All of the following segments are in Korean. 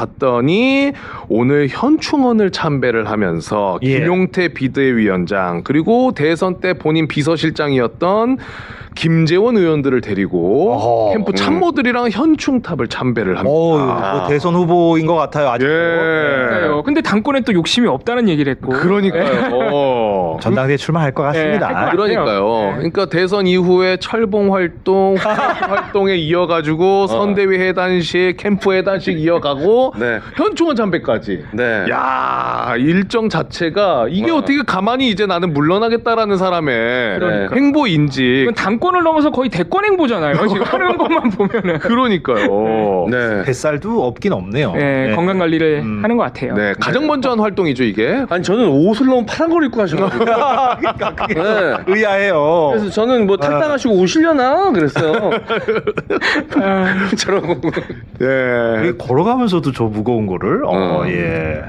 봤더니 오늘 현충원을 참배를 하면서 김용태 비대위원장 그리고 대선 때 본인 비서실장이었던 김재원 의원들을 데리고 캠프 참모들이랑 현충탑을 참배를 합니다. 뭐 대선 후보인 것 같아요. 아직도. 그러니까요. 근데 당권에 또 욕심이 없다는 얘기를 했고. 그러니까요. 전당대회 출마할 것 같습니다. 그러니까요. 그러니까 대선 이후에 철봉 활동, 활동에 이어가지고 선대위 해단식, 캠프 해단식 이어가고 현충원 참배까지. 야, 일정 자체가 이게 어떻게 가만히 이제 나는 물러나겠다라는 사람의 행보인지. 이건 당권을 넘어서 거의 대권 행보잖아요. 지금 하는 것만 보면은. 그러니까요. 뱃살도 없긴 없네요. 건강 관리를 하는 것 같아요. 가장 먼저 한 활동이죠 이게. 아니 저는 옷을 너무 파란 걸 입고 하셔가지고 그러니까 그게 의아해요. 그래서 저는 뭐 탈당하시고 오시려나 그랬어요. 저러고 걸어가면서도 저 무거운 거를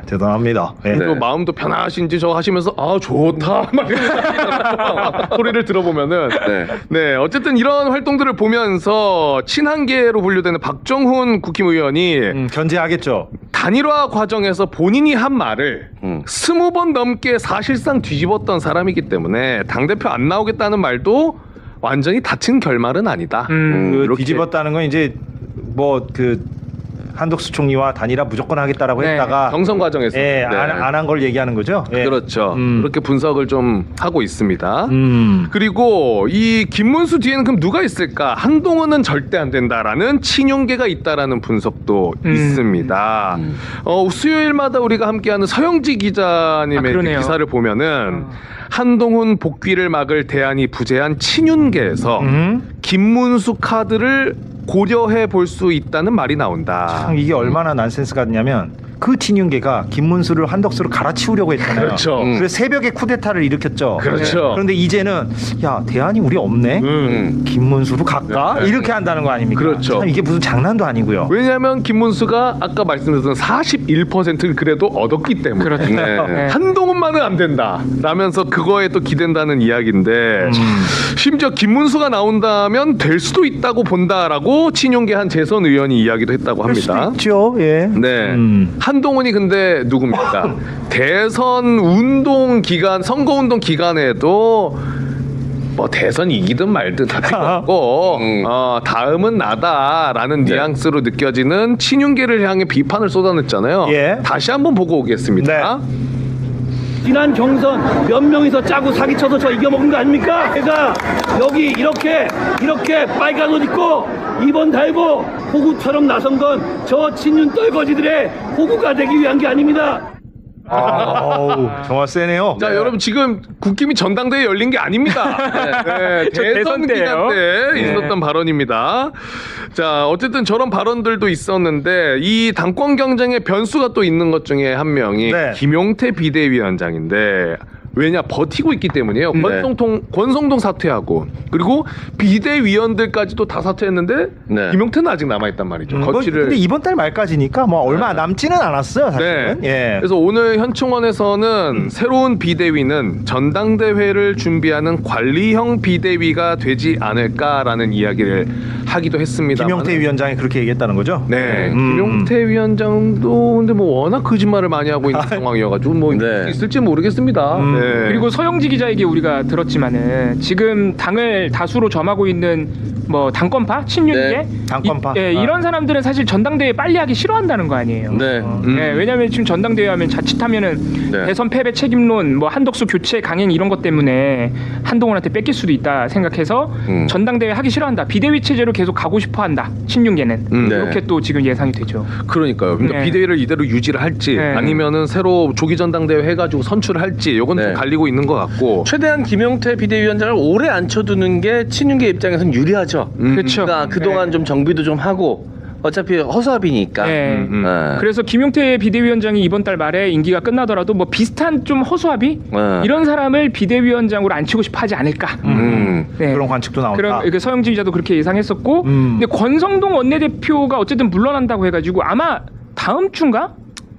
대단합니다. 또 마음도 편하신지 저 하시면서 아 좋다 막 소리를 들어보면은 어쨌든 이런 활동들을 보면서 친한계로 분류되는 박정훈 국힘의원이 견제하겠죠. 단일화 과정에서 본인이 한 말을 20번 넘게 사실상 뒤집었던 사람이기 때문에 당대표 안 나오겠다는 말도 완전히 닫힌 결말은 아니다. 그 뒤집었다는 건 이제 뭐 그 한덕수 총리와 단일화 무조건 하겠다라고 했다가 경선 과정에서 안 한 걸 얘기하는 거죠. 그렇죠. 그렇게 분석을 좀 하고 있습니다. 그리고 이 김문수 뒤에는 그럼 누가 있을까? 한동훈은 절대 안 된다라는 친윤계가 있다라는 분석도 있습니다. 수요일마다 우리가 함께하는 서영지 기자님의 그 기사를 보면은 한동훈 복귀를 막을 대안이 부재한 친윤계에서 김문수 카드를 고려해 볼 수 있다는 말이 나온다. 참 이게 얼마나 난센스 같냐면 그 친윤계가 김문수를 한덕수로 갈아치우려고 했잖아요. 그렇죠. 그래서 새벽에 쿠데타를 일으켰죠. 그렇죠. 그런데 이제는 야 대안이 우리 없네. 김문수로 갈까? 이렇게 한다는 거 아닙니까? 그렇죠. 참 이게 무슨 장난도 아니고요. 왜냐하면 김문수가 아까 말씀드렸던 41%를 그래도 얻었기 때문에 그렇죠. 한동훈만은 안 된다 라면서 그거에 또 기댄다는 이야기인데 심지어 김문수가 나온다면 될 수도 있다고 본다라고 친윤계 한 재선 의원이 이야기도 했다고 합니다. 그럴 수도 있죠. 한동훈이 근데 누굽니까? 대선 운동 기간, 선거 운동 기간에도 뭐 대선 이기든 말든 다 필요없고 다음은 나다라는 뉘앙스로 느껴지는 친윤계를 향해 비판을 쏟아냈잖아요. 다시 한번 보고 오겠습니다. 지난 경선 몇 명이서 짜고 사기쳐서 저 이겨먹은 거 아닙니까? 제가 여기 이렇게 빨간 옷 입고 2번 달고 호구처럼 나선 건 저 친윤 떨거지들의 호구가 되기 위한 게 아닙니다. 정말 세네요. 자, 여러분 지금 국힘이 전당대회 열린 게 아닙니다. 대선 기간 때 있었던 발언입니다. 자, 어쨌든 저런 발언들도 있었는데 이 당권 경쟁의 변수가 또 있는 것 중에 한 명이 김용태 비대위원장인데 왜냐 버티고 있기 때문이에요. 권성동 사퇴하고 그리고 비대위원들까지도 다 사퇴했는데 김용태는 아직 남아있단 말이죠. 거취를. 근데 이번 달 말까지니까 뭐 얼마 남지는 않았어요. 사실은. 그래서 오늘 현충원에서는 새로운 비대위는 전당대회를 준비하는 관리형 비대위가 되지 않을까라는 이야기를 하기도 했습니다. 김용태 위원장이 그렇게 얘기했다는 거죠? 김용태 위원장도 근데 뭐 워낙 거짓말을 많이 하고 있는 상황이어가지고 뭐 있을지 모르겠습니다. 그리고 서영지 기자에게 우리가 들었지만은 지금 당을 다수로 점하고 있는 뭐 당권파, 친윤계, 당권파, 이런 사람들은 사실 전당대회 빨리 하기 싫어한다는 거 아니에요. 왜냐하면 지금 전당대회 하면 자칫하면은 대선 패배 책임론, 뭐 한덕수 교체 강행 이런 것 때문에 한동훈한테 뺏길 수도 있다 생각해서 전당대회 하기 싫어한다. 비대위 체제로 계속 가고 싶어한다. 친윤계는 이렇게 또 지금 예상이 되죠. 그러니까요. 그러니까 비대위를 이대로 유지를 할지 아니면은 새로 조기 전당대회 해가지고 선출을 할지 이건 좀 갈리고 있는 것 같고 최대한 김용태 비대위원장을 오래 앉혀두는 게 친윤계 입장에서는 유리하죠. 그렇죠. 그러니까 그동안 좀 정비도 좀 하고 어차피 허수아비니까. 그래서 김용태 비대위원장이 이번 달 말에 임기가 끝나더라도 뭐 비슷한 좀 허수아비 이런 사람을 비대위원장으로 앉히고 싶어 하지 않을까. 그런 관측도 나온다. 서영지 기자도 그렇게 예상했었고 근데 권성동 원내대표가 어쨌든 물러난다고 해가지고 아마 다음 주인가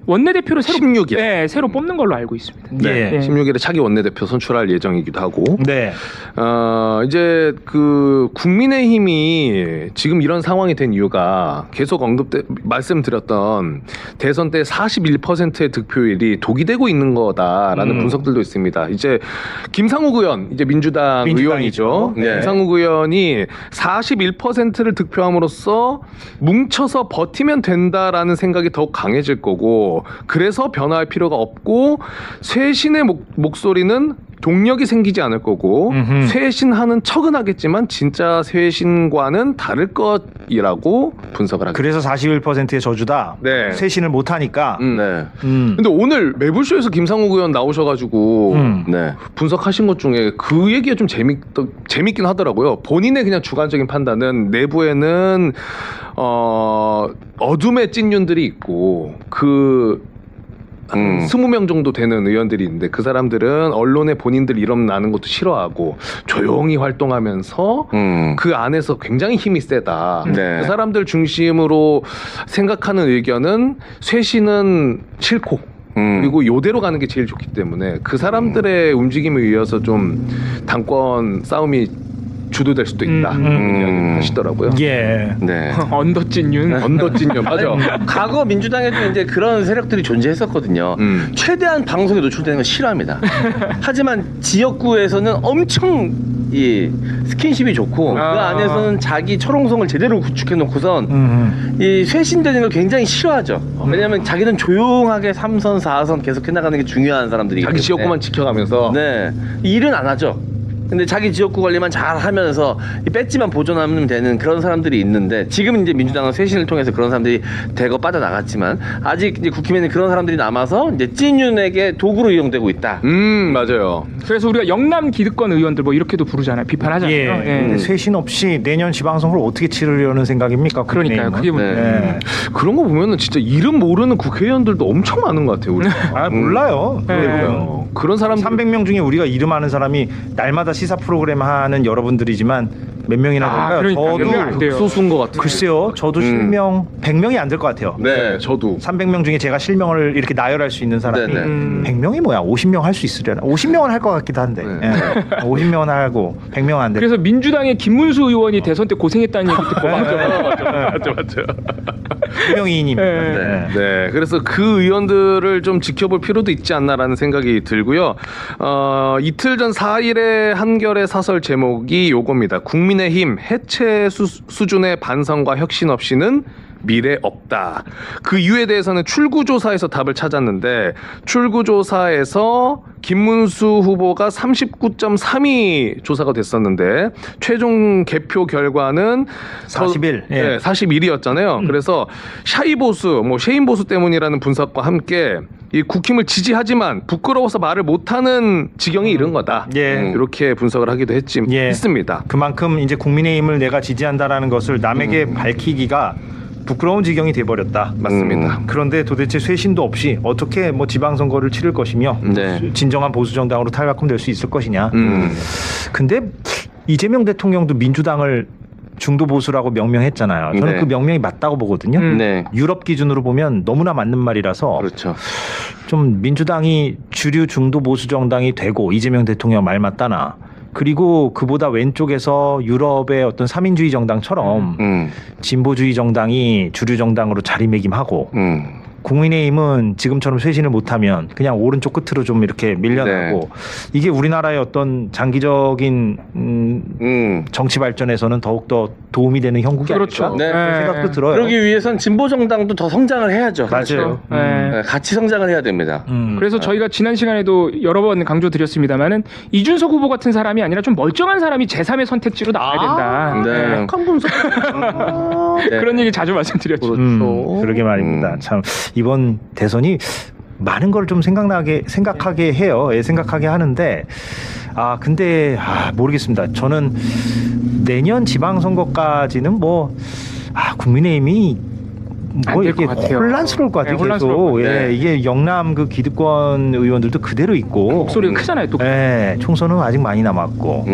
원내대표를 새로 16일 새로 뽑는 걸로 알고 있습니다. 예. 16일에 차기 원내대표 선출할 예정이기도 하고. 네. 이제 그 국민의힘이 지금 이런 상황이 된 이유가 계속 말씀드렸던 대선 때 41%의 득표율이 독이 되고 있는 거다라는 분석들도 있습니다. 이제 김상욱 의원, 이제 민주당 의원이죠. 네. 김상욱 의원이 41%를 득표함으로써 뭉쳐서 버티면 된다라는 생각이 더욱 강해질 거고, 그래서 변화할 필요가 없고 쇄신의 목소리는 동력이 생기지 않을 거고, 쇄신하는 척은 하겠지만 진짜 쇄신과는 다를 것이라고 분석을 하겠습니다. 그래서 41%의 저주다. 네. 쇄신을 못하니까. 네. 근데 오늘 매불쇼에서 김상욱 의원 나오셔가지고 네. 분석하신 것 중에 그 얘기가 좀 재밌긴 하더라고요. 본인의 그냥 주관적인 판단은 내부에는 어둠의 찐윤들이 있고, 그 20명 정도 되는 의원들이 있는데 그 사람들은 언론에 본인들 이름 나는 것도 싫어하고 조용히 활동하면서 그 안에서 굉장히 힘이 세다. 네. 그 사람들 중심으로 생각하는 의견은 쇄신은 싫고 그리고 요대로 가는 게 제일 좋기 때문에 그 사람들의 움직임에 의해서 좀 당권 싸움이 주도될 수도 있다. 이야기 하시더라고요. 예. 네. 언더찐윤. 언더찐년 맞아. 과거 민주당에도 이제 그런 세력들이 존재했었거든요. 최대한 방송에 노출되는 걸 싫어합니다. 하지만 지역구에서는 엄청 이 스킨십이 좋고 그 안에서는 자기 철옹성을 제대로 구축해 놓고선 이 쇄신되는 걸 굉장히 싫어하죠. 왜냐하면 자기는 조용하게 3선, 4선 계속 해나가는 게 중요한 사람들이기 때문에. 자기 지역구만 지켜가면서. 네. 일은 안 하죠. 근데 자기 지역구 관리만 잘 하면서 이 배지만 보존하면 되는 그런 사람들이 있는데, 지금 이제 민주당은 쇄신을 통해서 그런 사람들이 대거 빠져나갔지만 아직 이제 국힘에는 그런 사람들이 남아서 이제 찐윤에게 도구로 이용되고 있다. 맞아요. 그래서 우리가 영남 기득권 의원들 뭐 이렇게도 부르잖아요. 비판하잖아요. 예. 근데 쇄신 없이 내년 지방선거를 어떻게 치르려는 생각입니까? 그러니까요. 그게 문제. 네. 그런 거 보면은 진짜 이름 모르는 국회의원들도 엄청 많은 것 같아요. 우리. 몰라요. 그러니까요. 그런 사람 300명 중에 우리가 이름 아는 사람이 날마다 시사 프로그램 하는 여러분들이지만 몇 명이나 될까요? 그러니까 몇 명이 안 돼요. 소수인 것 같아요. 글쎄요. 저도 실명 100명이 안 될 것 같아요. 네, 저도. 300명 중에 제가 실명을 이렇게 나열할 수 있는 사람이 네네. 100명이 뭐야? 50명 할 수 있으려나? 50명은 할 것 같기도 한데. 네. 예. 50명은 하고 100명은 안 돼. 그래서 민주당의 김문수 의원이 대선 때 고생했다는 얘기 듣고 맞죠. 유명희님. 네. 네, 그래서 그 의원들을 좀 지켜볼 필요도 있지 않나라는 생각이 들고요. 이틀 전 4일의 한겨레 사설 제목이 요겁니다. 국민의힘 해체 수준의 반성과 혁신 없이는 미래 없다. 그 이유에 대해서는 출구조사에서 답을 찾았는데, 출구조사에서 김문수 후보가 39.3이 조사가 됐었는데 최종 개표 결과는 41. 예. 네, 41이었잖아요. 그래서 샤이 보수, 뭐 셰인 보수 때문이라는 분석과 함께 이 국힘을 지지하지만 부끄러워서 말을 못하는 지경이 이른 거다. 예. 이렇게 분석을 하기도 했습니다. 그만큼 이제 국민의힘을 내가 지지한다라는 것을 남에게 밝히기가 부끄러운 지경이 돼버렸다. 맞습니다. 그런데 도대체 쇄신도 없이 어떻게 뭐 지방선거를 치를 것이며 네. 진정한 보수정당으로 탈바꿈될 수 있을 것이냐. 근데 이재명 대통령도 민주당을 중도 보수라고 명명했잖아요. 저는 네. 그 명명이 맞다고 보거든요. 네. 유럽 기준으로 보면 너무나 맞는 말이라서 그렇죠. 좀 민주당이 주류 중도 보수 정당이 되고 이재명 대통령 말 맞다나, 그리고 그보다 왼쪽에서 유럽의 어떤 삼인주의 정당처럼 진보주의 정당이 주류 정당으로 자리매김하고 국민의힘은 지금처럼 쇄신을 못하면 그냥 오른쪽 끝으로 좀 이렇게 밀려나고, 이게 우리나라의 어떤 장기적인 정치 발전에서는 더욱더 도움이 되는 형국이 그렇죠. 아닐까? 네. 그런 생각도 들어요. 그러기 위해선 진보 정당도 더 성장을 해야죠. 맞아요. 네, 같이 성장을 해야 됩니다. 그래서 저희가 지난 시간에도 여러 번 강조드렸습니다만은 이준석 후보 같은 사람이 아니라 좀 멀쩡한 사람이 제3의 선택지로 나와야 된다. 네. 약간 분석. 네. 그런 얘기 자주 말씀드렸죠. 그러게 말입니다. 참 이번 대선이 많은 걸 좀 생각하게 해요. 예, 생각하게 하는데 근데 모르겠습니다. 저는 내년 지방선거까지는 국민의힘이 안 뭐 될 이게 것 같아요. 혼란스러울 것 같아요. 네, 혼란스러울 계속. 것 같아요. 예, 이게 영남 그 기득권 의원들도 그대로 있고 목소리가 크잖아요. 또 예, 총선은 아직 많이 남았고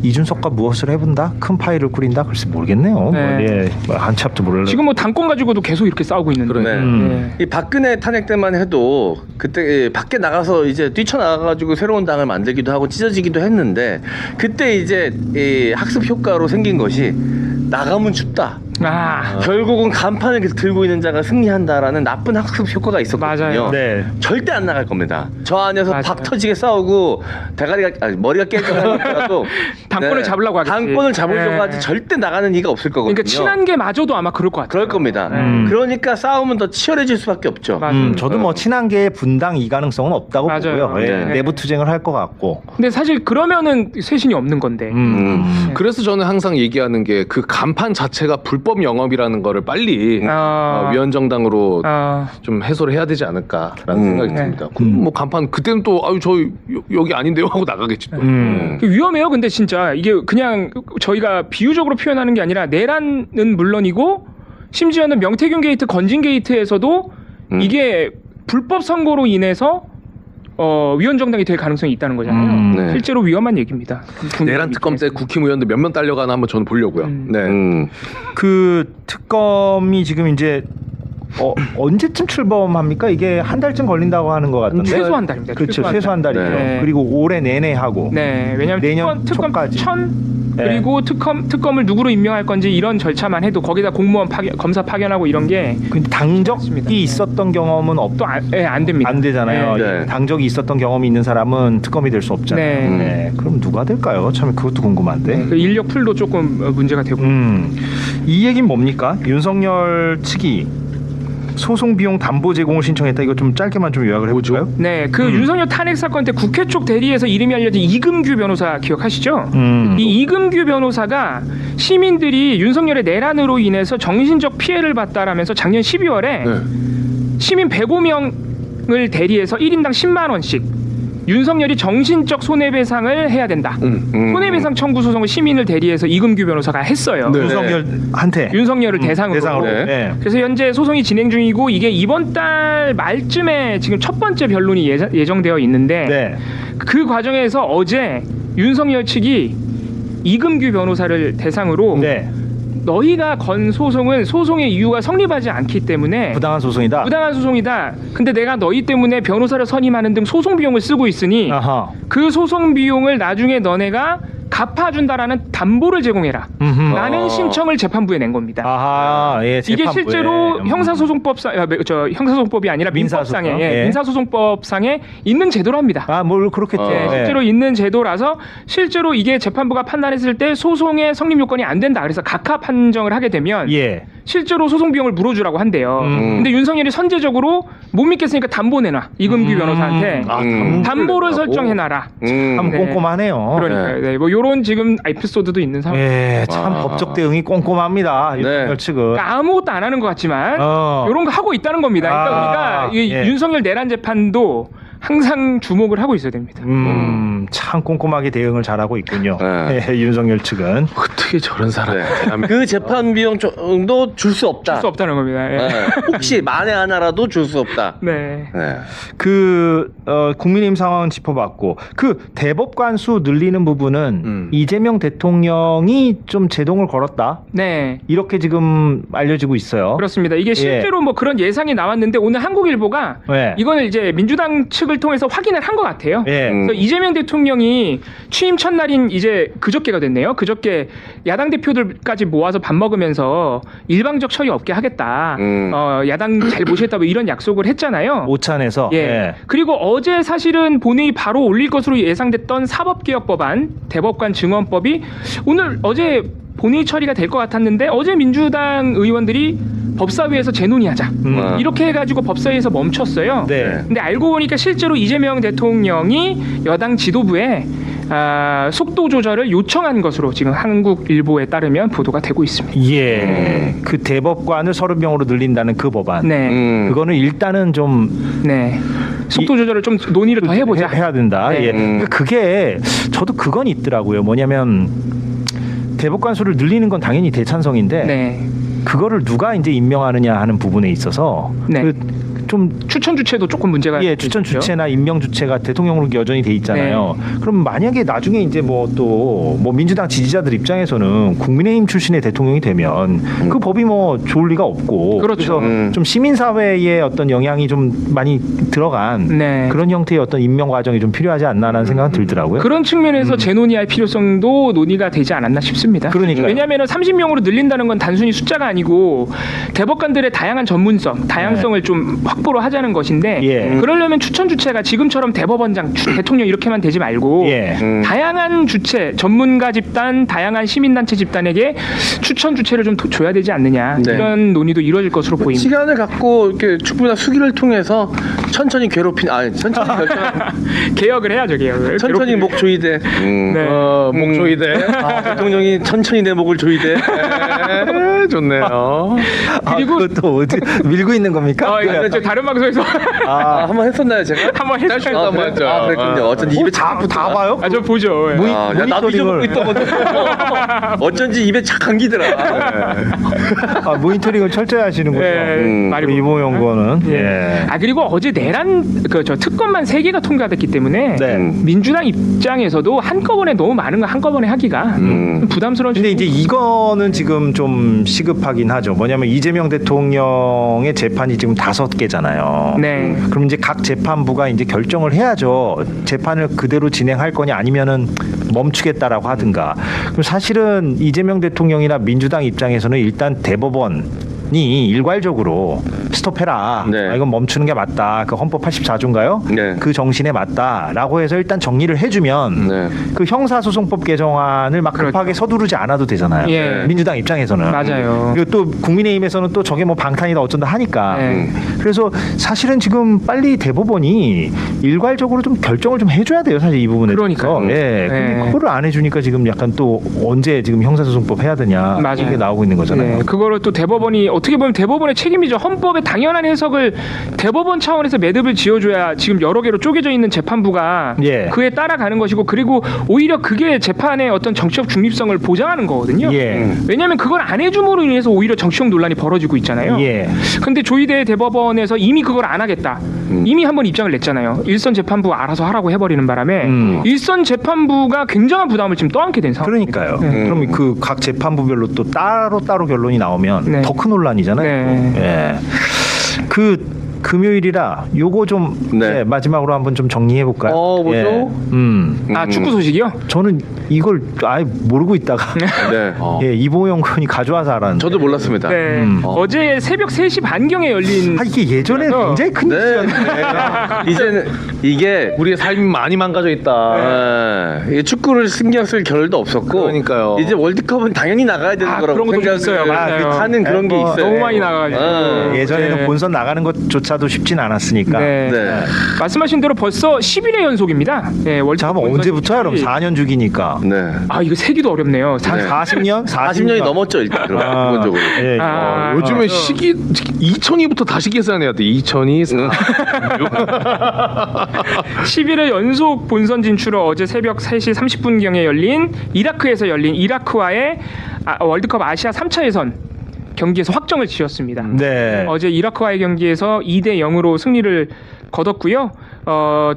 이준석과 무엇을 해본다? 큰 파일을 꾸린다? 글쎄 모르겠네요. 네. 뭐, 예, 뭐 한치 앞도 모르려. 지금 뭐 당권 가지고도 계속 이렇게 싸우고 있는데. 네. 이 박근혜 탄핵 때만 해도 그때 밖에 나가서 이제 뛰쳐나가가지고 새로운 당을 만들기도 하고 찢어지기도 했는데 그때 이제 이 학습 효과로 생긴 것이 나가면 춥다. 결국은 간판을 들고 있는 자가 승리한다라는 나쁜 학습 효과가 있었거든요. 맞아요. 네. 절대 안 나갈 겁니다. 저 안에서 맞아요. 박 터지게 싸우고 머리가 깨져가지고 당권을 잡으려고 하겠지. 당권을 잡으려고 네. 하지 절대 나가는 이가 없을 거거든요. 그러니까 친한 게 마저도 아마 그럴 것 같아요. 그럴 겁니다. 그러니까 싸움은 더 치열해질 수밖에 없죠. 맞아요. 저도 뭐 친한 게 분당 이 가능성은 없다고 맞아요. 보고요. 예, 네. 내부 투쟁을 할 것 같고. 근데 사실 그러면은 쇄신이 없는 건데. 그래서 저는 항상 얘기하는 게 그 간판 자체가 불법 영업이라는 거를 빨리 위헌정당으로 좀 해소를 해야 되지 않을까라는 생각이 듭니다. 뭐 간판 그때는 또 아유 저 여기 아닌데요 하고 나가겠지 또. 위험해요. 근데 진짜 이게 그냥 저희가 비유적으로 표현하는 게 아니라 내란은 물론이고 심지어는 명태균 게이트, 건진 게이트에서도 이게 불법 선거로 인해서 위헌정당이 될 가능성이 있다는 거잖아요. 네. 실제로 위험한 얘기입니다. 내란 특검 때 국힘의원들 몇 명 딸려가나 한번 저는 보려고요. 네. 그 특검이 지금 이제 언제쯤 출범합니까? 이게 한 달쯤 걸린다고 하는 것 같던데. 최소 한 달입니다. 그렇죠. 최소 한 달이죠. 네. 그리고 올해 내내 하고. 네, 왜냐하면 내년 특검 초까지. 그리고 특검을 누구로 임명할 건지 이런 절차만 해도 거기다 공무원 검사 파견하고 이런 게 근데 당적이 맞습니다. 있었던 경험은 또 안 됩니다. 안 되잖아요. 네. 당적이 있었던 경험이 있는 사람은 특검이 될 수 없잖아요. 네. 네. 그럼 누가 될까요? 참 그것도 궁금한데. 그 인력 풀도 조금 문제가 되고. 이 얘기는 뭡니까? 윤석열 측이 소송 비용 담보 제공을 신청했다. 이거 좀 짧게만 좀 요약을 해볼까요? 네, 그 윤석열 탄핵 사건 때 국회 쪽 대리에서 이름이 알려진 이금규 변호사 기억하시죠? 이 이금규 변호사가 시민들이 윤석열의 내란으로 인해서 정신적 피해를 봤다라면서 작년 12월에 시민 105명을 대리해서 1인당 10만 원씩 윤석열이 정신적 손해배상을 해야 된다. 손해배상 청구 소송을 시민을 대리해서 이금규 변호사가 했어요. 윤석열한테. 윤석열을 대상으로. 네. 그래서 현재 소송이 진행 중이고 이게 이번 달 말쯤에 지금 첫 번째 변론이 예정되어 있는데 네. 그 과정에서 어제 윤석열 측이 이금규 변호사를 대상으로 네. 너희가 건 소송은 소송의 이유가 성립하지 않기 때문에 부당한 소송이다. 부당한 소송이다. 근데 내가 너희 때문에 변호사를 선임하는 등 소송 비용을 쓰고 있으니 아하. 그 소송 비용을 나중에 너네가 갚아준다라는 담보를 제공해라. 라는 신청을 재판부에 낸 겁니다. 아하, 예, 이게 재판부에. 실제로 형사소송법이 아니라 민사소송. 민법상에 예. 민사소송법상에 있는 제도로 합니다. 뭘 그렇겠죠. 네, 실제로 있는 제도라서 실제로 이게 재판부가 판단했을 때 소송의 성립 요건이 안 된다. 그래서 각하 판정을 하게 되면 예. 실제로 소송 비용을 물어주라고 한대요. 근데 윤석열이 선제적으로 못 믿겠으니까 담보 내놔. 이금규 변호사한테 담보를 설정해놔라. 참 꼼꼼하네요. 그러니까요. 네, 뭐 이런 지금 에피소드도 있는 상황. 예, 참 법적 대응이 꼼꼼합니다. 윤석열 측은. 그러니까 아무것도 안 하는 것 같지만 이런 거 하고 있다는 겁니다. 그러니까 우리가 이 윤석열 내란 재판도 항상 주목을 하고 있어야 됩니다. 참 꼼꼼하게 대응을 잘하고 있군요. 예, 윤석열 측은. 어떻게 저런 사람? 그 재판 비용 정도 줄 수 없다. 줄 수 없다는 겁니다. 예. 혹시 만에 하나라도 줄 수 없다. 네. 국민의힘 상황은 짚어봤고 그 대법관수 늘리는 부분은 이재명 대통령이 좀 제동을 걸었다. 네. 이렇게 지금 알려지고 있어요. 그렇습니다. 이게 실제로 뭐 그런 예상이 나왔는데 오늘 한국일보가 이거는 이제 민주당 측을 통해서 확인을 한 것 같아요. 그래서 이재명 대통령이 취임 첫날인 이제 그저께가 됐네요. 그저께 야당 대표들까지 모아서 밥 먹으면서 일방적 처리 없게 하겠다. 야당 잘 모시겠다 뭐 이런 약속을 했잖아요. 오찬에서. 예. 그리고 어제 사실은 본회의 바로 올릴 것으로 예상됐던 사법개혁법안, 대법관 증언법이 어제 본회의 처리가 될 것 같았는데 어제 민주당 의원들이 법사위에서 재논의하자 이렇게 해가지고 법사위에서 멈췄어요. 네. 근데 알고 보니까 실제로 이재명 대통령이 여당 지도부에 속도 조절을 요청한 것으로 지금 한국일보에 따르면 보도가 되고 있습니다. 예. 그 대법관을 30명으로 늘린다는 그 법안. 네. 그거는 일단은 좀 네. 속도 조절을 좀 논의를 더 해보자. 해야 된다. 네. 예. 그게 저도 그건 있더라고요. 뭐냐면 대법관 수를 늘리는 건 당연히 대찬성인데 네. 그거를 누가 이제 임명하느냐 하는 부분에 있어서 네. 좀 추천 주체도 조금 문제가 추천 있죠. 주체나 임명 주체가 대통령으로 여전히 돼 있잖아요. 그럼 만약에 나중에 이제 뭐 민주당 지지자들 입장에서는 국민의힘 출신의 대통령이 되면 그 법이 뭐 좋을 리가 없고 그렇죠. 그래서 좀 시민사회에 어떤 영향이 좀 많이 들어간 네. 그런 형태의 어떤 임명 과정이 좀 필요하지 않나라는 생각은 들더라고요. 그런 측면에서 재논의할 필요성도 논의가 되지 않았나 싶습니다. 그러니까요. 왜냐하면 30명으로 늘린다는 건 단순히 숫자가 아니고 대법관들의 다양한 전문성, 다양성을 좀 확보로 하자는 것인데 그러려면 추천 주체가 지금처럼 대법원장, 대통령 이렇게만 되지 말고 다양한 주체, 전문가 집단, 다양한 시민단체 집단에게 추천 주체를 좀 줘야 되지 않느냐 이런 논의도 이루어질 것으로 보입니다. 시간을 갖고 이렇게 축구나 수기를 통해서 천천히 천천히 개혁을 해야죠, 개혁을. 천천히 목 조이대. 목 조이대. 대통령이 천천히 내 목을 조이대. 네, 좋네요. 그리고 또 어디 밀고 있는 겁니까? 저 다른 방송에서 한번 했었나요 제가? 한번 했어요. 한번 했죠. 그랬군요. 어쩐지 입에 다 봐요? 저 보죠. 예. 야, 나도 잊어먹고 있던 건데. 어쩐지 입에 착 감기더라. 모니터링을 철저히 하시는 거죠. 말이 이봉영 의원은. 그리고 어제 내란 저 특검만 3개가 통과됐기 때문에 민주당 입장에서도 한꺼번에 너무 많은 거 한꺼번에 하기가 부담스러운. 근데 이제 이거는 지금 좀 시급하긴 하죠. 뭐냐면 이재명 대통령의 재판이 지금 5개잖아요. 네. 그럼 이제 각 재판부가 이제 결정을 해야죠. 재판을 그대로 진행할 거냐 아니면은 멈추겠다라고 하든가. 그럼 사실은 이재명 대통령이나 민주당 입장에서는 일단 대법원이 일괄적으로 스톱해라. 이건 멈추는 게 맞다. 그 헌법 84조인가요? 그 정신에 맞다라고 해서 일단 정리를 해주면 그 형사소송법 개정안을 막 급하게 서두르지 않아도 되잖아요. 민주당 입장에서는. 맞아요. 그리고 또 국민의힘에서는 또 저게 뭐 방탄이다 어쩐다 하니까. 그래서 사실은 지금 빨리 대법원이 일괄적으로 좀 결정을 좀 해줘야 돼요. 사실 이 부분에. 그러니까요. 근데 그거를 안 해주니까 지금 약간 또 언제 지금 형사소송법 해야 되냐. 이게 나오고 있는 거잖아요. 그거를 또 대법원이 어떻게 보면 대법원의 책임이죠. 헌법의 당연한 해석을 대법원 차원에서 매듭을 지어줘야 지금 여러 개로 쪼개져 있는 재판부가 그에 따라가는 것이고 그리고 오히려 그게 재판의 어떤 정치적 중립성을 보장하는 거거든요. 왜냐하면 그걸 안 해줌으로 인해서 오히려 정치적 논란이 벌어지고 있잖아요. 근데 조희대 대법원에서 이미 그걸 안 하겠다. 이미 한번 입장을 냈잖아요. 일선 재판부 알아서 하라고 해버리는 바람에 일선 재판부가 굉장한 부담을 지금 떠안게 된 상황. 그러니까요. 그럼 그 각 재판부별로 또 따로 결론이 나오면 더 큰 논란이잖아요. 그 금요일이라 요거 좀 마지막으로 한번 좀 정리해 볼까요? 뭐죠? 축구 소식이요? 저는 이걸 아예 모르고 있다가 이봉영 군이 가져와서 알았는데 저도 몰랐습니다. 어제 새벽 3시 반경에 열린 이게 예전에 굉장히 큰 이슈였는데 이제는 이게 우리의 삶이 많이 망가져 있다. 이게 축구를 신경 쓸 겨를도 없었고 그러니까요. 이제 월드컵은 당연히 나가야 되는 거라고 그런 것도 있어요. 하는 그런 게 있어요. 너무 많이 나가가지고 예전에는 본선 나가는 것조차도 쉽진 않았으니까. 말씀하신 대로 벌써 10일의 연속입니다. 월드컵 언제부터야? 그럼 4년 주기니까. 이거 세기도 어렵네요. 40년? 40년이 넘었죠 일단 기본적으로. 요즘에 시기 2002부터 다시 계산해야 돼. 2002, 11회 연속 본선 진출을 어제 새벽 3시 30분경에 열린 이라크에서 열린 이라크와의 월드컵 아시아 3차 예선 경기에서 확정을 지었습니다. 어제 이라크와의 경기에서 2대 0으로 승리를 거뒀고요.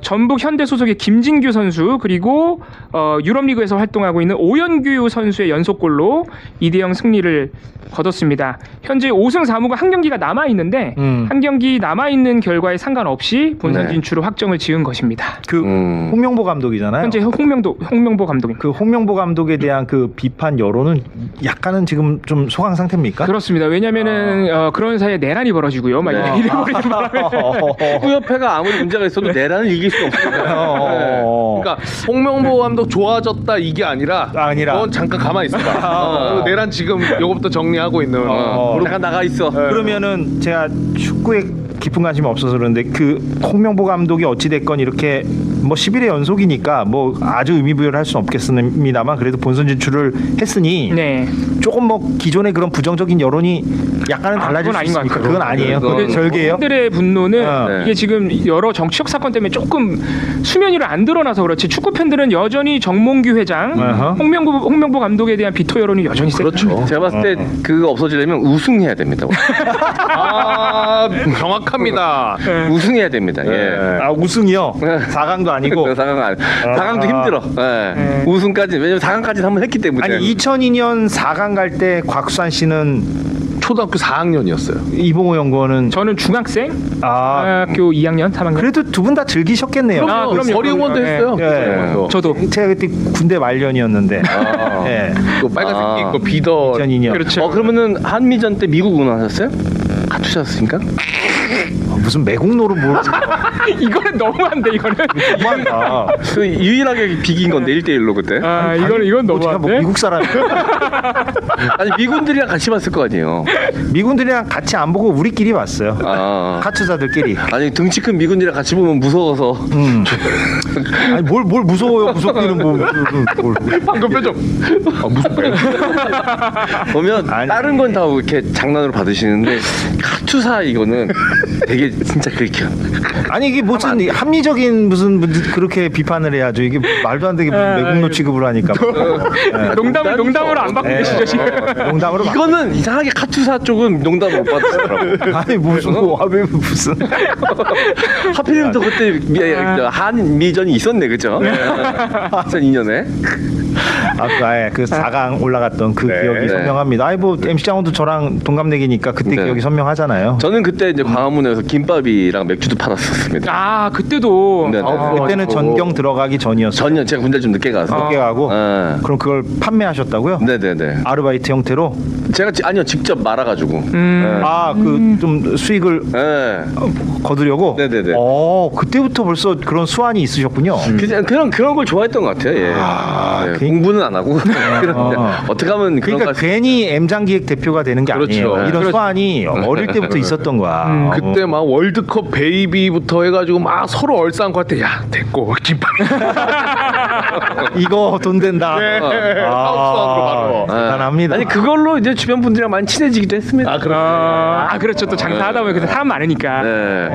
전북 현대 소속의 김진규 선수 그리고 유럽리그에서 활동하고 있는 오연규 선수의 연속골로 2대 0 승리를 거뒀습니다. 현재 5승 4무가 한 경기가 남아 있는데 한 경기 남아 있는 결과에 상관없이 본선 진출을 확정을 지은 것입니다. 그 홍명보 감독이잖아요. 현재 홍명보 감독입니다. 그 홍명보 감독에 대한 그 비판 여론은 약간은 지금 좀 소강 상태입니까? 그렇습니다. 왜냐면은 그런 사이에 내란이 벌어지고요. 막 이래버리는 바람에 축구협회가 아무리 문제가 있어도 내란을 이길 수 없어요. 그러니까 홍명보 감독 좋아졌다 이게 아니라 넌 잠깐 가만히 있어봐. 내란 지금 요거부터 정리하고 있는. 잠깐 나가 있어. 그러면은 제가 축구에 깊은 관심이 없어서 그런데 그 홍명보 감독이 어찌 됐건 이렇게 뭐 11회 연속이니까 뭐 아주 의미 부여를 할 수는 없겠습니다만 그래도 본선 진출을 했으니 네. 조금 뭐 기존의 그런 부정적인 여론이 약간은 달라질 그건 수 아닌 것 있습니까? 같아요. 그건 아니에요. 그건 절개예요. 팬들의 분노는 네. 이게 지금 여러 정치적 사건 때문에 조금 수면 위로 안 드러나서 그렇지 축구 팬들은 여전히 정몽규 회장, 홍명보 감독에 대한 비토 여론이 여전히 세요. 그렇죠. 제가 봤을 때 그거 없어지려면 우승해야 됩니다. 아, 정확합니다. 우승해야 됩니다. 예. 아 우승이요? 4강도 아니고 4강도 힘들어. 예. 우승까지 왜냐면 4강까지 한번 했기 때문에. 아니 2002년 4강 갈 때 곽수산 씨는 초등학교 4학년이었어요. 이봉호 연구원은 저는 중학생, 아 학교 2학년, 3학년. 그래도 두 분 다 즐기셨겠네요. 그럼요. 어린원도 네. 했어요. 네. 저도. 제가 그때 군대 말년이었는데 예. 또 빨간색 입고 비더 2002년 그렇죠. 그러면은 한미전 때 미국 운운하셨어요? 갖추셨습니까? 무슨 매국노를 모르 이거는 너무한데 이거는. 그 유일하게 비긴 건데 1대1로 그때. 아 이건 제가 뭐 너무한데. 미국 사람 아니 미군들이랑 같이 봤을 거 아니에요. 미군들이랑 같이 안 보고 우리끼리 봤어요. 아. 카츠자들끼리. 아니 등치 큰 미군들이랑 같이 보면 무서워서. 아니 뭘 무서워요? 무섭기는 뭐. 방금 표정. 아, 무슨 말? 보면 아니. 다른 건 다 이렇게 장난으로 받으시는데 카투사 이거는 되게 진짜 그렇게. 아니 이게 무슨 합리적인 무슨 그렇게 비판을 해야죠. 이게 말도 안 되게 매국노 취급을 하니까. 농담으로 안 받고 계시죠 지금. 농담으로. 이거는 이상하게 카투사 쪽은 농담 못 받으시더라고. 아니 무슨 왜 무슨. 하필이면 또 그때 한미전이 있었네, 그죠? 2002년에. 그 4강 올라갔던 그 기억이 선명합니다. 아니 뭐 MC 장원도 저랑 동갑내기니까 그때 기억이 선명하잖아요. 저는 그때 이제 광화문에서 김밥이랑 맥주도 팔았었습니다. 아 그때도. 네, 네. 그때는 전경 들어가기 전이었어요. 전년 제가 군대 좀 늦게 가서. 늦게 가고. 네. 그럼 그걸 판매하셨다고요? 네네네. 아르바이트 형태로? 제가 아니요 직접 말아가지고. 그 좀 수익을 네. 거두려고? 네네네. 그때부터 벌써 그런 수완이 있으셨군요. 그런 걸 좋아했던 것 같아요. 예. 네, 공부는 안 하고 어떻게 하면 그러니까 괜히 M장기획 대표가 되는 게 그렇죠. 아니에요. 이런 수완이 어릴 때부터 있었던 거야. 그때 막 월드컵 베이비부터 해가지고 막 서로 얼싸안고 할 때 야 됐고 김밥 이거 돈 된다. 바로. 대단합니다. 아니 그걸로 이제 주변 분들이랑 많이 친해지기도 했습니다. 그렇죠. 또 장사하다 보면 그때 사람 많으니까. 네.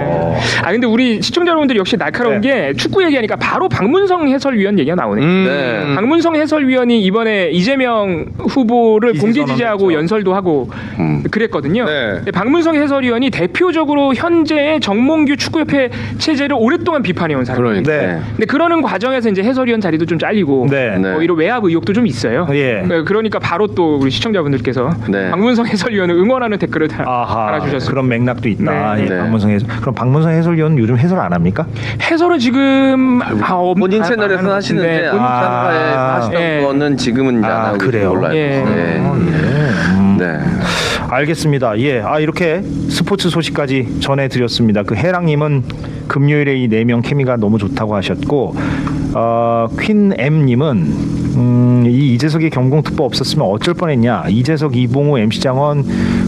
근데 우리 시청자 여러분들이 역시 날카로운 게 축구 얘기하니까 바로 박문성 해설위원 얘기가 나오네. 네. 박문성 해설위원이 이번에 이재명 후보를 공개 지지하고 연설도 하고 그랬거든요. 네. 근데 박문성 해설위원이 대표적으로 현재의 정몽규 축구협회 체제를 오랫동안 비판해온 사람이에요. 네. 근데 그러는 과정에서 이제 해설위원 자리도 좀 잘리고 네. 뭐 이런 외압 의혹도 좀 있어요. 예. 그러니까 바로 또 우리 시청자분들께서 네. 박문성 해설위원을 응원하는 댓글을 달아주셨어요. 그런 맥락도 있다. 네. 예, 네. 박문성 해설. 그럼 박문성 해설위원은 요즘 해설 안 합니까? 해설은 지금 본인 채널에서 하시는데 네. 본인 채널에 하시던 예. 거는 지금은 이제 안 하고 그래요? 올라요. 예. 네. 알겠습니다. 예, 이렇게 스포츠 소식까지 전해드렸습니다. 그 해랑님은 금요일에 이 4명 케미가 너무 좋다고 하셨고, 퀸 M님은 이 이재석의 경공특보 없었으면 어쩔 뻔했냐. 이재석, 이봉우, MC 장원,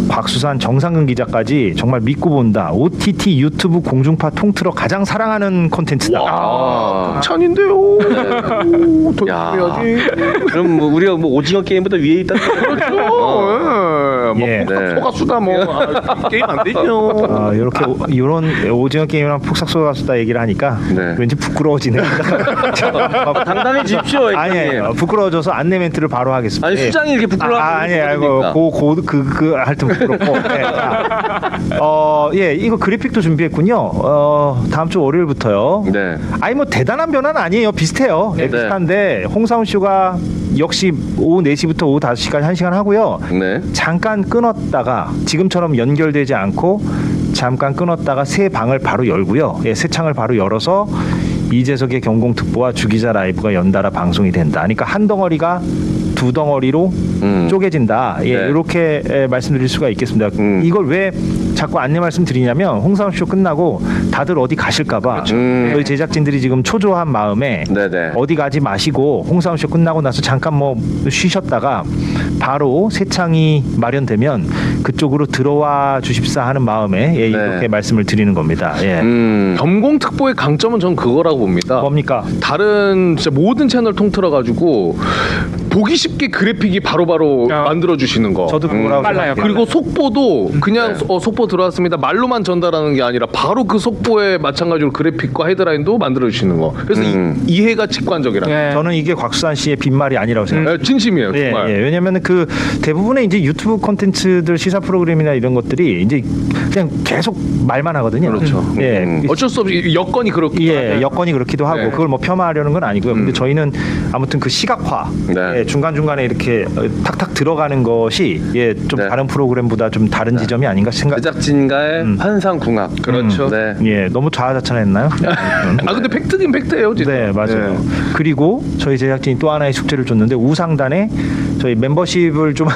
곽수산, 정상근 기자까지 정말 믿고 본다. OTT 유튜브 공중파 통틀어 가장 사랑하는 콘텐츠다. 극찬인데요. 더 야. 해야지. 그럼 뭐 우리가 뭐 오징어 게임보다 위에 있다는 거죠? 예. 네. 소가수다 뭐 게임 안 되죠. 이렇게 이런 오징어 게임이랑 푹삭 얘기를 하니까 네. 왠지 부끄러워지네요. 당당해지십시오. 아니에요. 부끄러워져서 안내 멘트를 바로 하겠습니다. 아니 수장이 이렇게 부끄러워하는 아니에요. 하여튼 부끄럽고. 네, 이거 그래픽도 준비했군요. 다음 주 월요일부터요. 네. 아니 뭐 대단한 변화는 아니에요. 비슷해요. 네. 비슷한데 홍사훈 쇼가 역시 오후 4시부터 오후 5시까지 1시간 하고요. 네. 잠깐 끊었다가 지금처럼 연결되지 않고 잠깐 끊었다가 새 방을 바로 열고요. 새 창을 바로 열어서 이재석의 경공특보와 주기자 라이브가 연달아 방송이 된다. 그러니까 한 덩어리가 두 덩어리로 쪼개진다. 네. 이렇게 말씀드릴 수가 있겠습니다. 이걸 왜 자꾸 안내 말씀드리냐면 홍사훈 쇼 끝나고 다들 어디 가실까봐 저희 제작진들이 지금 초조한 마음에 네네. 어디 가지 마시고 홍사훈 쇼 끝나고 나서 잠깐 뭐 쉬셨다가 바로 새 창이 마련되면 그쪽으로 들어와 주십사 하는 마음에 예, 이렇게 말씀을 드리는 겁니다. 예. 겸공특보의 강점은 전 그거라고 봅니다. 뭡니까? 다른 진짜 모든 채널 통틀어 가지고 보기 쉽게 그래픽이 바로바로 만들어 주시는 거. 저도 그거라고 빨라요. 생각해요. 그리고 속보도 그냥 속보 들어왔습니다 말로만 전달하는 게 아니라 바로 그 속보에 마찬가지로 그래픽과 헤드라인도 만들어 주시는 거. 그래서 이해가 직관적이라. 예. 저는 이게 곽수산 씨의 빈말이 아니라고 생각해요. 진심이에요. 예, 정말. 예. 왜냐면은 그 대부분의 이제 유튜브 콘텐츠들 시사 프로그램이나 이런 것들이 이제 그냥 계속 말만 하거든요. 그렇죠. 예. 어쩔 수 없이 여건이 그렇기 예, 여건이 그렇기도 하고 네. 그걸 뭐 폄하하려는 건 아니고요. 근데 저희는 아무튼 그 시각화 네. 예, 중간중간에 이렇게 탁탁 들어가는 것이 예, 좀 네. 다른 프로그램보다 좀 다른 지점이 아닌가 생각. 제작진과의 환상궁합. 그렇죠. 네. 예, 너무 자아자찬했나요? 아 근데 팩트긴 팩트예요, 진짜. 네, 맞아요. 네. 그리고 저희 제작진이 또 하나의 숙제를 줬는데 우상단에 저희 멤버십을 좀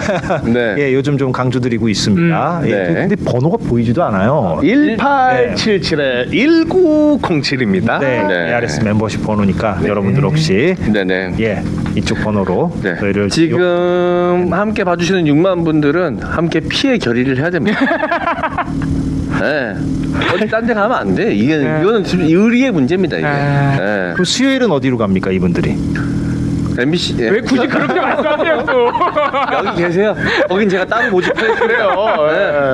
네. 예, 요즘 좀 강조드리고 있습니다. 예, 네. 근데 번호가 보이지도 않아요. 1877에 1907입니다. 네, 네. ARS 멤버십 번호니까 여러분들 혹시 네네. 예, 이쪽 번호로 네. 저희를 지금 함께 봐주시는 6만 분들은 함께 피해 결의를 해야 됩니다. 네. 어디 딴 데 가면 안 돼. 이거는 지금 의리의 문제입니다. 이게. 네. 그 수요일은 어디로 갑니까 이분들이? MBC 왜 굳이 그렇게 말씀하세요 또? 여기 계세요. 거긴 제가 따로 모집해요.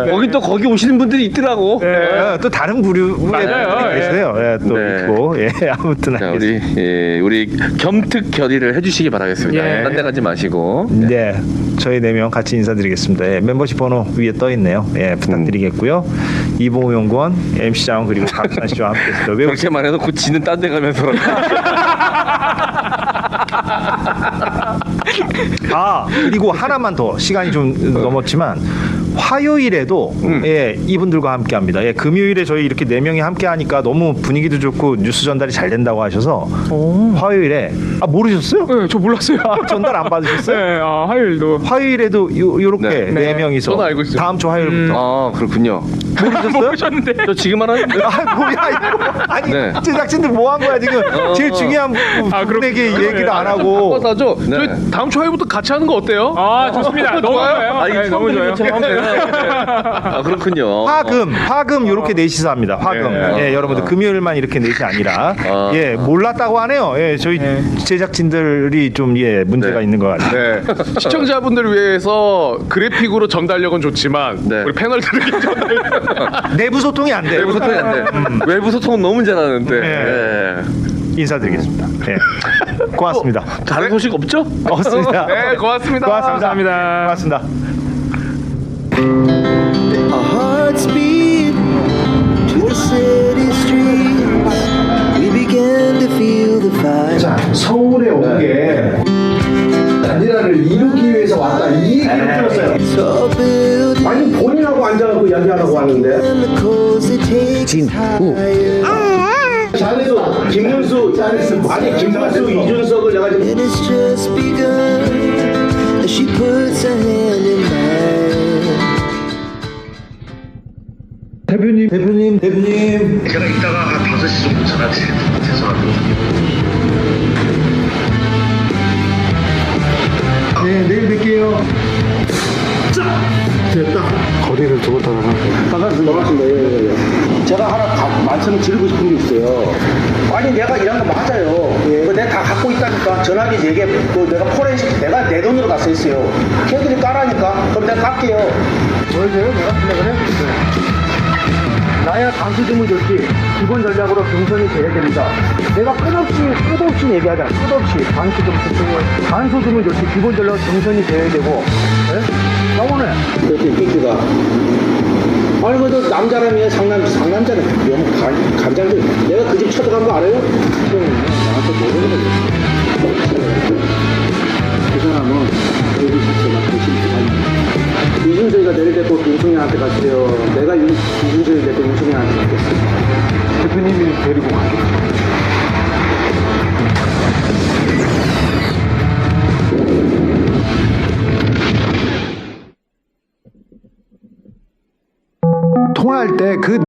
네. 거긴 또 거기 오시는 분들이 있더라고. 예, 또 다른 부류의 맞아요. 분들이 계세요. 예, 또 네. 있고 예, 아무튼 자, 알겠습니다. 우리 겸특 결의를 해주시기 바라겠습니다. 예. 딴 데 가지 마시고. 네, 저희 4명 같이 인사드리겠습니다. 예, 멤버십 번호 위에 떠 있네요. 예, 부탁드리겠고요. 이봉우 연구원, MC 장원 그리고 박찬 씨와 함께했습니다. 왜 그렇게만 해도 곧 지는 딴 데 가면서. 그리고 하나만 더 시간이 좀 넘었지만 화요일에도 예, 이분들과 함께합니다. 예, 금요일에 저희 이렇게 4명이 함께하니까 너무 분위기도 좋고 뉴스 전달이 잘 된다고 하셔서 화요일에 모르셨어요? 네, 저 몰랐어요. 전달 안 받으셨어요? 네, 화요일도 화요일에도 요렇게 네. 네 명이서 저는 알고 있어요. 다음 주 화요일부터 아 그렇군요. 모르셨어요? 모르셨는데. 저 지금 하라는데. 뭐야 이거. 아니 네. 제작진들 뭐 한 거야 지금 제일 중요한 분에게 얘기를 안 하고 하죠. 네. 저희 다음 주 화요일부터 같이 하는 거 어때요? 아 좋습니다. 너무 좋아요. 아, 이게 네, 너무 좋아요. 처음 하면 되나? 아 그렇군요. 화금 요렇게 넷이서 합니다. 화금. 예, 여러분들 금요일만 이렇게 넷이 아니라 예, 몰랐다고 하네요. 예, 저희 제작진들이 좀 예, 문제가 네. 있는 것 같아요. 네. 시청자분들을 위해서 그래픽으로 전달력은 좋지만 네. 우리 패널들에게 전달력 내부 소통이 안 돼요. 외부 소통이 안 돼. 외부 소통은 너무 잘하는데. 네. 인사드리겠습니다. 예. 고맙습니다. 다른 소식 없죠? 없습니다. 네, 고맙습니다. 감사합니다. 고맙습니다. Our hearts beat to the city streets. We began to feel the fire. 자, 서울에 온 게 단일화를 이루기 위해서 왔다 이 얘기를 들었어요. Tall buildings 아니 본인하고 앉아갖고 이야기하라고 하는데 and the coals it takes higher. 잘해서 김문수 잘했어. 아니 김문수 이준석을 내가 지금 It has just begun as she puts her hand in mine. 대표님 제가 이따가 한 5시 정도 전화 드립니다. 죄송합니다. 네 내일 뵐게요. 됐다. 거리를 두고 따라가. 반갑습니다. 예. 제가 하나 말씀을 드리고 싶은 게 있어요. 아니 내가 일한 거 맞아요. 그거 내가 다 갖고 있다니까. 전화기 4개, 또 내가 포렌식 내가 내 돈으로 가서 했어요. 걔들이 까라니까. 그럼 내가 갈게요. 보여줘요? 내가 생각을 해? 나야 단수주문 조치 기본 전략으로 경선이 돼야 됩니다. 내가 끝없이 얘기하잖아. 끝없이 단수주문 조치 기본 전략 경선이 돼야 되고. 나오네. 그때 삐끼가 아니 그래도 남자라면 상남자는 너무 간장들 내가 그 집 쳐들어간 거 알아요? 나한테 모르는 거지. 그 사람은 여기 자체가 대신 이준석이가 내릴 때 또 윤석열한테 갔어요. 내가 이준석이 될때 윤석열한테 갔겠어. 대표님이 데리고 가겠어. 투표할 때 그